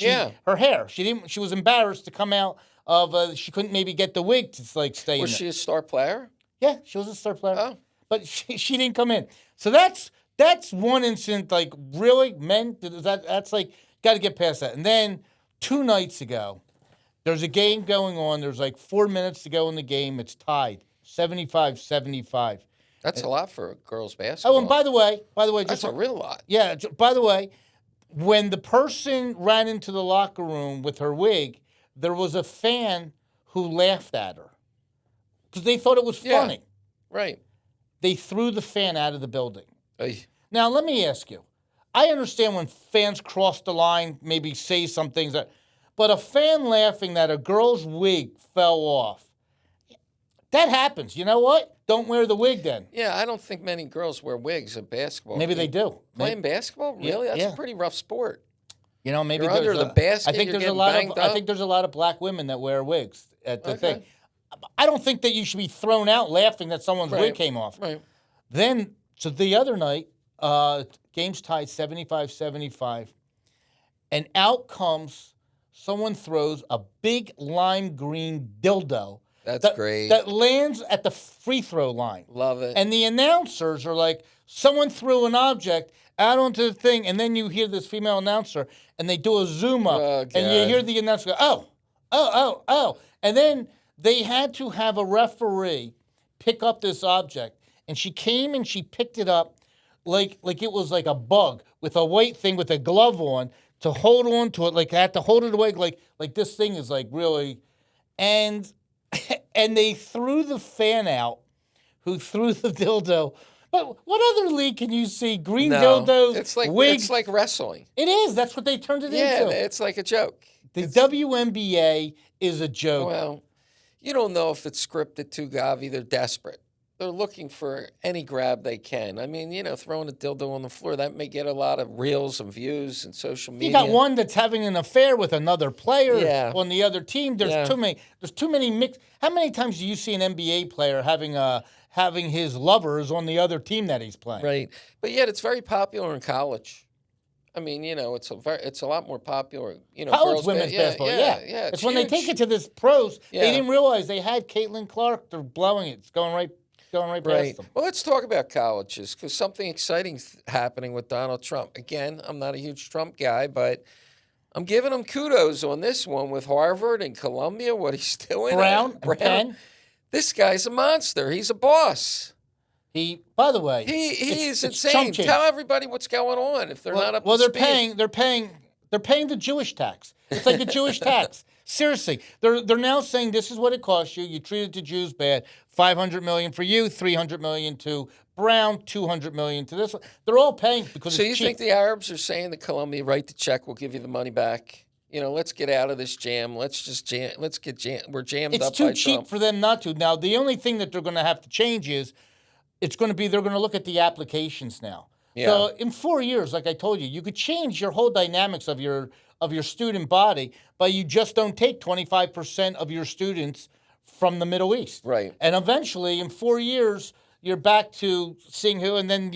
[SPEAKER 2] her hair. She was embarrassed to come out of. She couldn't maybe get the wig to stay.
[SPEAKER 1] Was she a star player?
[SPEAKER 2] Yeah, she was a star player.
[SPEAKER 1] Oh.
[SPEAKER 2] but she didn't come in. So that's one incident. Like, really, men? That's like, got to get past that. And then 2 nights ago, there's a game going on. There's like 4 minutes to go in the game. It's tied 75-75.
[SPEAKER 1] That's a lot for girls basketball.
[SPEAKER 2] Oh, and by the way,
[SPEAKER 1] that's a real lot.
[SPEAKER 2] Yeah. By the way, when the person ran into the locker room with her wig, there was a fan who laughed at her because they thought it was funny.
[SPEAKER 1] Right.
[SPEAKER 2] They threw the fan out of the building.
[SPEAKER 1] Ay.
[SPEAKER 2] Now, let me ask you. I understand when fans cross the line, maybe say some things, but a fan laughing that a girl's wig fell off, that happens. You know what? Don't wear the wig then.
[SPEAKER 1] Yeah, I don't think many girls wear wigs at basketball.
[SPEAKER 2] Maybe they do.
[SPEAKER 1] Playing basketball? Really? That's a pretty rough sport.
[SPEAKER 2] You know, maybe
[SPEAKER 1] you're under the basket.
[SPEAKER 2] I think there's a lot of black women that wear wigs at the thing. I don't think that you should be thrown out laughing that someone's wig came off.
[SPEAKER 1] Right.
[SPEAKER 2] Then, so the other night, game's tied 75-75, and out comes someone throws a big lime green dildo.
[SPEAKER 1] That's great.
[SPEAKER 2] That lands at the free throw line.
[SPEAKER 1] Love it.
[SPEAKER 2] And the announcers are like, someone threw an object out onto the thing, and then you hear this female announcer, and they do a zoom up, and you hear the announcer go, oh. And then they had to have a referee pick up this object, and she came and she picked it up like it was like a bug with a white thing with a glove on to hold on to it. Like, I had to hold it away like this thing is like really, and they threw the fan out who threw the dildo. But what other league can you see? Green dildos, wigs.
[SPEAKER 1] It's like wrestling.
[SPEAKER 2] It is. That's what they turned it into.
[SPEAKER 1] Yeah, it's like a joke.
[SPEAKER 2] The WNBA is a joke.
[SPEAKER 1] Well, you don't know if it's scripted too, Govy. They're desperate. They're looking for any grab they can. I mean, throwing a dildo on the floor, that may get a lot of reels and views and social media.
[SPEAKER 2] You got one that's having an affair with another player on the other team. There's too many. There's too many mixed. How many times do you see an NBA player having his lovers on the other team that he's playing?
[SPEAKER 1] Right. But yet it's very popular in college. I mean, it's a lot more popular.
[SPEAKER 2] College women's basketball. Yeah. It's when
[SPEAKER 1] huge.
[SPEAKER 2] They take it to this pros. Yeah. They didn't realize they had Caitlin Clark. They're blowing it. It's going right past them.
[SPEAKER 1] Well, let's talk about colleges because something exciting happening with Donald Trump. Again, I'm not a huge Trump guy, but I'm giving him kudos on this one with Harvard and Columbia, what he's doing.
[SPEAKER 2] Brown. Penn.
[SPEAKER 1] This guy's a monster. He's a boss.
[SPEAKER 2] By the way,
[SPEAKER 1] he is insane. Tell everybody what's going on if they're not up to speed.
[SPEAKER 2] They're paying the Jewish tax. It's like a Jewish tax. Seriously, they're now saying this is what it costs you. You treated the Jews bad. $500 million for you, $300 million to Brown, $200 million to this one. They're all paying because
[SPEAKER 1] so
[SPEAKER 2] it's
[SPEAKER 1] you
[SPEAKER 2] cheap.
[SPEAKER 1] think the Arabs are saying to Columbia, write the check, we'll give you the money back? Let's get out of this jam. Let's get jam. We're jammed up by Trump.
[SPEAKER 2] It's too cheap for them not to. Now, the only thing that they're going to have to change is they're going to look at the applications now. Yeah. So in 4 years, like I told you, you could change your whole dynamics of your student body, but you just don't take 25% of your students from the Middle East.
[SPEAKER 1] Right.
[SPEAKER 2] And eventually, in 4 years, you're back to seeing who, and then,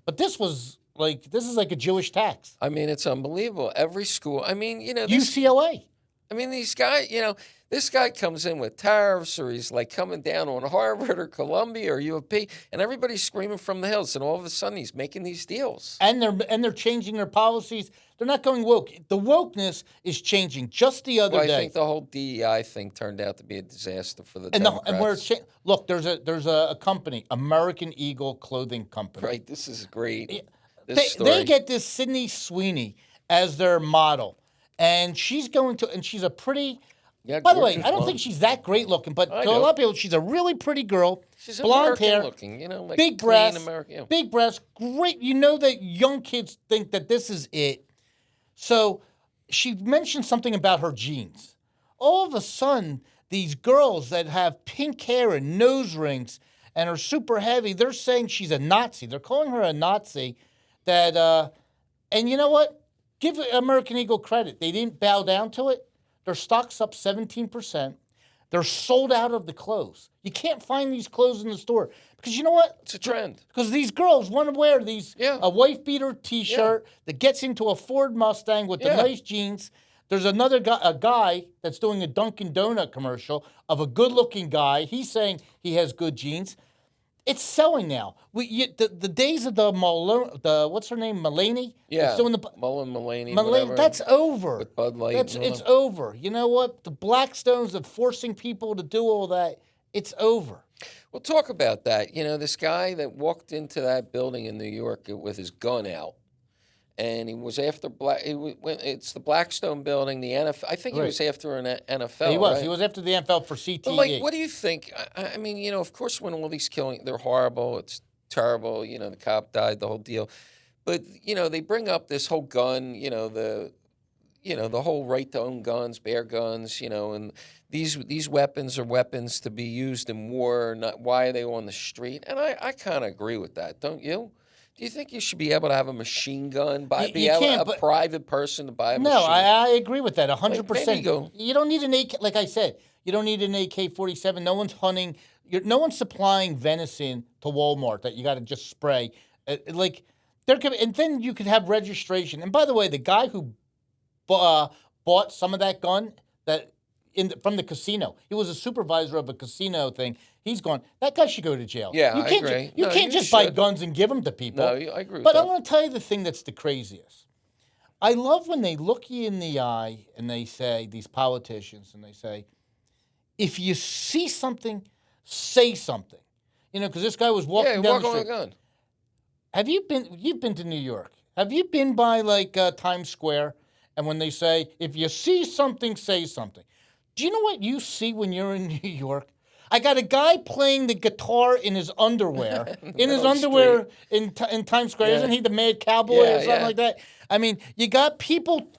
[SPEAKER 2] but this is like a Jewish tax.
[SPEAKER 1] I mean, it's unbelievable. Every school,
[SPEAKER 2] UCLA.
[SPEAKER 1] I mean, these guys, this guy comes in with tariffs, or he's like coming down on Harvard or Columbia or U of P, and everybody's screaming from the hills. And all of a sudden, he's making these deals.
[SPEAKER 2] And they're changing their policies. They're not going woke. The wokeness is changing. Just the other day,
[SPEAKER 1] I think the whole DEI thing turned out to be a disaster for the Democrats.
[SPEAKER 2] Look, there's a company, American Eagle Clothing Company.
[SPEAKER 1] Right. This is great.
[SPEAKER 2] They get this Sydney Sweeney as their model, and she's a pretty. Yeah, by the way, I don't think she's that great looking, but to a lot of people, she's a really pretty girl.
[SPEAKER 1] She's
[SPEAKER 2] blonde
[SPEAKER 1] American
[SPEAKER 2] hair,
[SPEAKER 1] looking, like
[SPEAKER 2] big breasts, big breasts, great. You know that young kids think that this is it. So she mentioned something about her jeans. All of a sudden, these girls that have pink hair and nose rings and are super heavy, they're saying she's a Nazi. They're calling her a Nazi. And you know what? Give American Eagle credit. They didn't bow down to it. Their stock's up 17%. They're sold out of the clothes. You can't find these clothes in the store because you know what?
[SPEAKER 1] It's a trend.
[SPEAKER 2] Because these girls want to wear a wife beater T-shirt that gets into a Ford Mustang with the nice jeans. There's another guy, a guy that's doing a Dunkin' Donut commercial of a good-looking guy. He's saying he has good jeans. It's selling now. The days of the what's her name, Mulaney?
[SPEAKER 1] Yeah,
[SPEAKER 2] It's doing the
[SPEAKER 1] Mulaney,
[SPEAKER 2] Mulaney.
[SPEAKER 1] whatever.
[SPEAKER 2] That's over.
[SPEAKER 1] With Bud Light.
[SPEAKER 2] It's over. You know what? The Blackstones of forcing people to do all that. It's over.
[SPEAKER 1] Well, talk about that. You know, this guy that walked into that building in New York with his gun out, and he was after it's the Blackstone building, the NFL. I think he was after an NFL.
[SPEAKER 2] He was.
[SPEAKER 1] Right?
[SPEAKER 2] He was after the NFL for CTE.
[SPEAKER 1] But like, what do you think? I mean, you know, of course, when all these killings, they're horrible. It's terrible. You know, the cop died, the whole deal. But you know, they bring up this whole gun. You know, the whole right to own guns, bear guns. You know, and these weapons are weapons to be used in war. Not why are they on the street? And I kind of agree with that. Don't you? Do you think you should be able to have a machine gun? Private person to buy a machine gun?
[SPEAKER 2] No, I agree with that 100%.
[SPEAKER 1] You
[SPEAKER 2] don't need an AK, like I said, you don't need an AK-47. No one's hunting. No one's supplying venison to Walmart that you got to just spray. And then you could have registration. And by the way, the guy who bought some of that gun from the casino, he was a supervisor of a casino thing. He's gone. That guy should go to jail.
[SPEAKER 1] Yeah, I agree.
[SPEAKER 2] You can't just buy guns and give them to people.
[SPEAKER 1] No, I agree with
[SPEAKER 2] but
[SPEAKER 1] that.
[SPEAKER 2] I want to tell you the thing that's the craziest. I love when they look you in the eye and they say, these politicians, and they say, if you see something, say something. You know, because this guy was walking down the street.
[SPEAKER 1] With a gun.
[SPEAKER 2] You've been to New York. Have you been by Times Square? And when they say, if you see something, say something. Do you know what you see when you're in New York? I got a guy playing the guitar in his underwear, in Times Square.
[SPEAKER 1] Yeah.
[SPEAKER 2] Isn't he the Mad Cowboy or something like that? I mean, you got people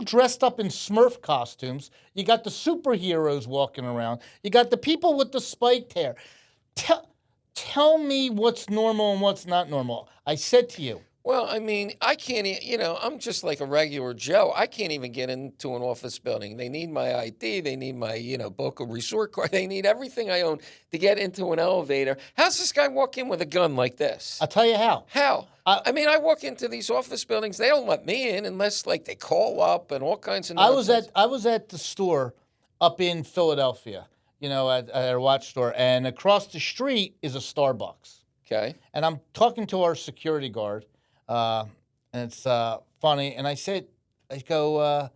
[SPEAKER 2] dressed up in Smurf costumes. You got the superheroes walking around. You got the people with the spiked hair. Tell me what's normal and what's not normal. I said to you.
[SPEAKER 1] Well, I mean, I can't, I'm just like a regular Joe. I can't even get into an office building. They need my ID. They need my, Boca Resort card. They need everything I own to get into an elevator. How's this guy walk in with a gun like this?
[SPEAKER 2] I'll tell you how.
[SPEAKER 1] How? I mean, I walk into these office buildings. They don't let me in unless, they call up and all kinds of nonsense.
[SPEAKER 2] I was at the store up in Philadelphia, at a watch store, and across the street is a Starbucks.
[SPEAKER 1] Okay.
[SPEAKER 2] And I'm talking to our security guard. And it's funny. And I go,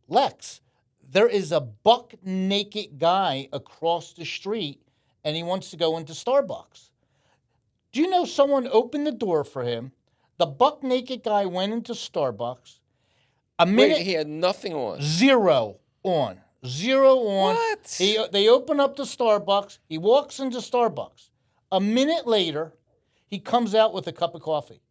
[SPEAKER 2] Lex, there is a buck naked guy across the street, and he wants to go into Starbucks. Do you know someone opened the door for him? The buck naked guy went into Starbucks.
[SPEAKER 1] Wait, he had nothing on.
[SPEAKER 2] Zero on.
[SPEAKER 1] What?
[SPEAKER 2] They open up the Starbucks. He walks into Starbucks. A minute later, he comes out with a cup of coffee.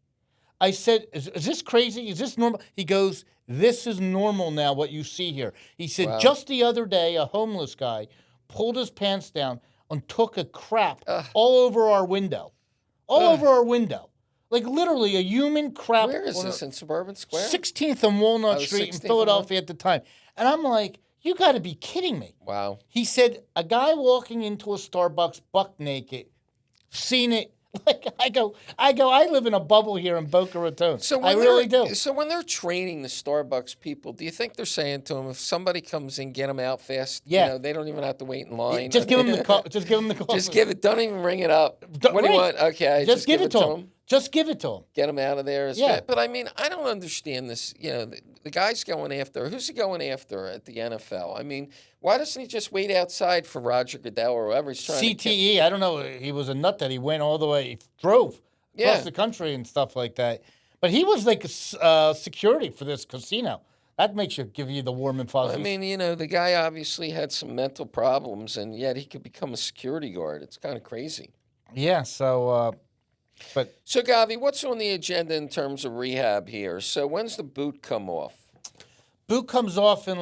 [SPEAKER 2] I said, is this crazy? Is this normal? He goes, this is normal now, what you see here. He said, wow. Just the other day, a homeless guy pulled his pants down and took a crap all over our window. Over our window. Like literally a human crap.
[SPEAKER 1] Where is this, in Suburban Square?
[SPEAKER 2] 16th and Walnut Street in Philadelphia at the time. And I'm like, you got to be kidding me.
[SPEAKER 1] Wow.
[SPEAKER 2] He said, a guy walking into a Starbucks buck naked, seen it. I live in a bubble here in Boca Raton. I really do.
[SPEAKER 1] So when they're training the Starbucks people, do you think they're saying to them, if somebody comes in, get them out fast?
[SPEAKER 2] Yeah.
[SPEAKER 1] They don't even have to wait in line.
[SPEAKER 2] Just give them the call. Just give them the call.
[SPEAKER 1] Just give it. Don't even ring it up. What do you want? Okay.
[SPEAKER 2] Just give it to them. Just give it to them.
[SPEAKER 1] Get them out of there.
[SPEAKER 2] Yeah.
[SPEAKER 1] But I mean, I don't understand this. The guy's going after. Who's he going after at the NFL? I mean, why doesn't he just wait outside for Roger Goodell or whoever he's trying
[SPEAKER 2] CTE, I don't know. He was a nut that he went all the way, drove across the country and stuff like that. But he was like security for this casino. That makes give you the warm and fuzzies.
[SPEAKER 1] I mean, the guy obviously had some mental problems, and yet he could become a security guard. It's kind of crazy.
[SPEAKER 2] Yeah, so...
[SPEAKER 1] So, Govy, what's on the agenda in terms of rehab here? So when's the boot come off?
[SPEAKER 2] Boot comes off in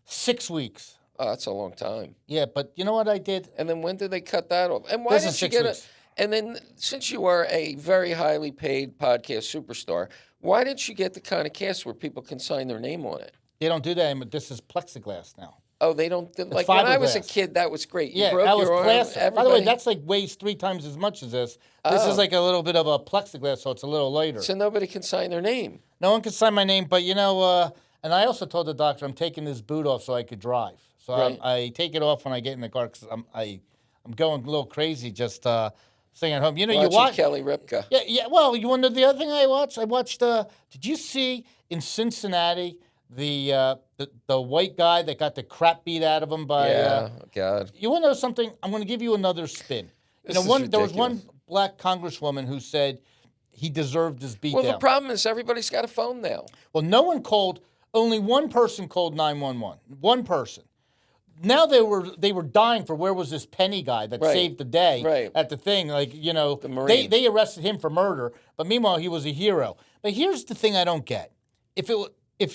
[SPEAKER 2] 6 weeks.
[SPEAKER 1] Oh, that's a long time.
[SPEAKER 2] Yeah, but you know what I did?
[SPEAKER 1] And then when did they cut that off? And why didn't you get it? And then since you are a very highly paid podcast superstar, why didn't you get the kind of cast where people can sign their name on it?
[SPEAKER 2] They don't do that anymore. This is plexiglass now.
[SPEAKER 1] Oh, they don't. Like when I was a kid, that was great. You broke
[SPEAKER 2] that was
[SPEAKER 1] your
[SPEAKER 2] plastic.
[SPEAKER 1] arm.
[SPEAKER 2] By the way, that's weighs 3 times as much as this. This is like a little bit of a plexiglass, so it's a little lighter.
[SPEAKER 1] So nobody can sign their name.
[SPEAKER 2] No one can sign my name, but and I also told the doctor I'm taking this boot off so I could drive. So I take it off when I get in the car because I'm I'm going a little crazy just staying at home. You know, you
[SPEAKER 1] Watching
[SPEAKER 2] watch
[SPEAKER 1] Kelly Ripka.
[SPEAKER 2] Yeah, yeah. Well, you want to know the other thing I watched? I watched. Did you see in Cincinnati the white guy that got the crap beat out of him by?
[SPEAKER 1] Yeah, God.
[SPEAKER 2] You want to know something? I'm going to give you another spin.
[SPEAKER 1] This is
[SPEAKER 2] There was one
[SPEAKER 1] ridiculous.
[SPEAKER 2] black congresswoman who said he deserved his beat
[SPEAKER 1] Well, the
[SPEAKER 2] down.
[SPEAKER 1] problem is everybody's got a phone now.
[SPEAKER 2] Well, no one called. Only one person called 911. One person. Now they were dying for where was this Penny guy that saved the day at the thing. Like, you know, they arrested him for murder, but meanwhile he was a hero. But here's the thing I don't get. If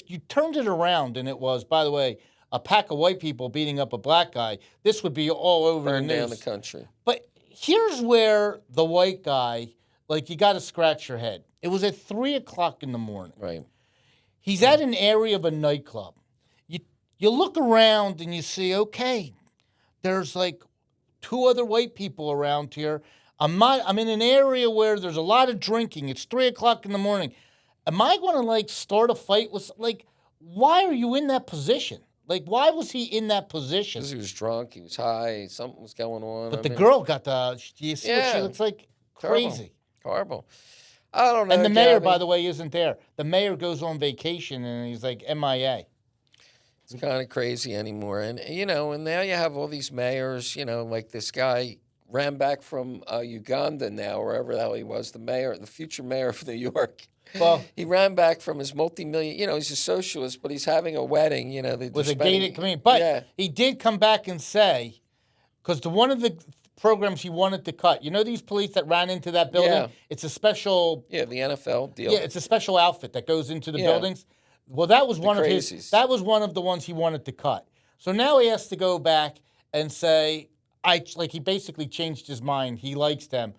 [SPEAKER 2] you turned it around and it was, by the way, a pack of white people beating up a black guy, this would be all over the news.
[SPEAKER 1] Burn down the country.
[SPEAKER 2] But here's where the white guy, like, you got to scratch your head. It was at 3 o'clock in the morning.
[SPEAKER 1] Right.
[SPEAKER 2] He's at an area of a nightclub. You look around and you see, okay, there's like 2 other white people around here. I'm in an area where there's a lot of drinking. It's 3 o'clock in the morning. Am I going to like start a fight with, like, why are you in that position? Like, why was he in that position?
[SPEAKER 1] Because he was drunk, he was high, something was going on.
[SPEAKER 2] But the girl got do you see what she looks like? Crazy.
[SPEAKER 1] Horrible. I don't know.
[SPEAKER 2] And the mayor, by the way, isn't there. The mayor goes on vacation and he's like MIA.
[SPEAKER 1] It's kind of crazy anymore. And, you know, and now you have all these mayors, you know, like this guy ran back from Uganda now, wherever the hell he was, the future mayor of New York.
[SPEAKER 2] Well,
[SPEAKER 1] he ran back from his multi-million, you know, he's a socialist, but he's having a wedding, you know.
[SPEAKER 2] With a gated community. But he did come back and say, because one of the programs he wanted to cut, you know these police that ran into that building?
[SPEAKER 1] Yeah.
[SPEAKER 2] It's a special...
[SPEAKER 1] Yeah, the NFL deal.
[SPEAKER 2] Yeah, it's a special outfit that goes into the buildings. Well, that was one of his. That was one of the ones he wanted to cut. So now he has to go back and say, he basically changed his mind. He likes them.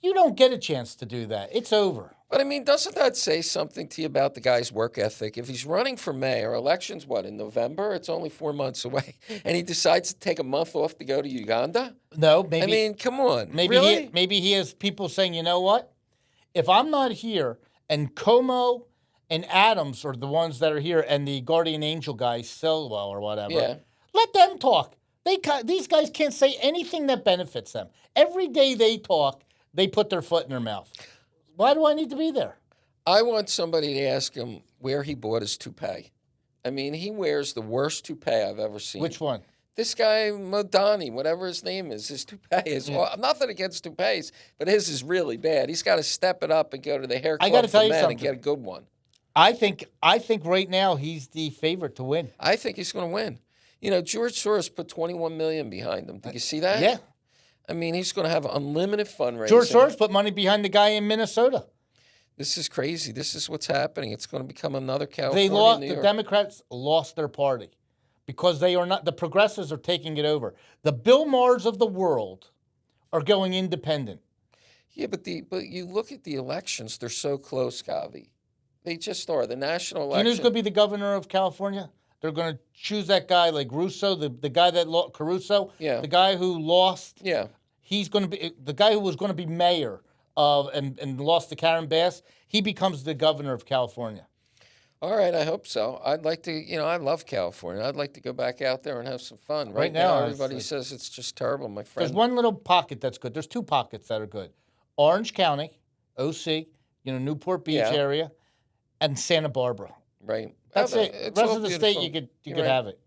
[SPEAKER 2] You don't get a chance to do that. It's over.
[SPEAKER 1] But I mean, doesn't that say something to you about the guy's work ethic? If he's running for mayor, election's what, in November? It's only 4 months away, and he decides to take a month off to go to Uganda?
[SPEAKER 2] No, maybe.
[SPEAKER 1] I mean, come on.
[SPEAKER 2] Maybe
[SPEAKER 1] really?
[SPEAKER 2] Maybe he has people saying, you know what? If I'm not here, and Como and Adams are the ones that are here, and the guardian angel guy, Silwell or whatever, let them talk. These guys can't say anything that benefits them. Every day they talk, they put their foot in their mouth. Why do I need to be there?
[SPEAKER 1] I want somebody to ask him where he bought his toupee. I mean, he wears the worst toupee I've ever seen.
[SPEAKER 2] Which one?
[SPEAKER 1] This guy, Modani, whatever his name is, his toupee is, nothing against toupees, but his is really bad. He's got to step it up and go to the hair club for men and get a good one.
[SPEAKER 2] I think right now he's the favorite to win.
[SPEAKER 1] I think he's going to win. You know, George Soros put $21 million behind him. Did you see that?
[SPEAKER 2] Yeah.
[SPEAKER 1] I mean, he's going to have unlimited fundraising.
[SPEAKER 2] George Soros put money behind the guy in Minnesota.
[SPEAKER 1] This is crazy. This is what's happening. It's going to become another California, New York.
[SPEAKER 2] The Democrats lost their party because they are not. The progressives are taking it over. The Bill Maher's of the world are going independent.
[SPEAKER 1] Yeah, but you look at the elections; they're so close, Govy. They just are. The national election.
[SPEAKER 2] Do you know who's going to be the governor of California? They're going to choose that guy like Russo, the guy that lost, Caruso, the guy who lost.
[SPEAKER 1] Yeah.
[SPEAKER 2] He's going to be the guy who was going to be mayor of and lost to Karen Bass. He becomes the governor of California.
[SPEAKER 1] All right, I hope so. I'd like to, you know, I love California. I'd like to go back out there and have some fun. Right now everybody says it's just terrible, my friend.
[SPEAKER 2] There's one little pocket that's good. There's 2 pockets that are good. Orange County, OC, you know, Newport Beach area, and Santa Barbara.
[SPEAKER 1] Right.
[SPEAKER 2] That's it. The rest of the state, you could have it.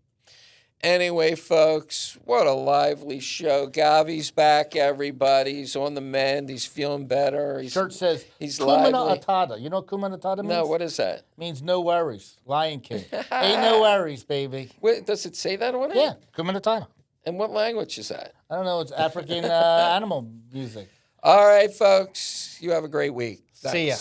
[SPEAKER 1] Anyway, folks, what a lively show. Gavy's back, everybody. He's on the mend. He's feeling better.
[SPEAKER 2] Shirt says,
[SPEAKER 1] he's
[SPEAKER 2] Kumana
[SPEAKER 1] lively.
[SPEAKER 2] Atada. You know what Kumana Atada means?
[SPEAKER 1] No, what is that?
[SPEAKER 2] It means no worries. Lion King. Ain't no worries, baby.
[SPEAKER 1] Wait, does it say that on it?
[SPEAKER 2] Yeah, Kumana Atada.
[SPEAKER 1] And what language is that?
[SPEAKER 2] I don't know. It's African animal music.
[SPEAKER 1] All right, folks. You have a great week. Thanks.
[SPEAKER 2] See ya.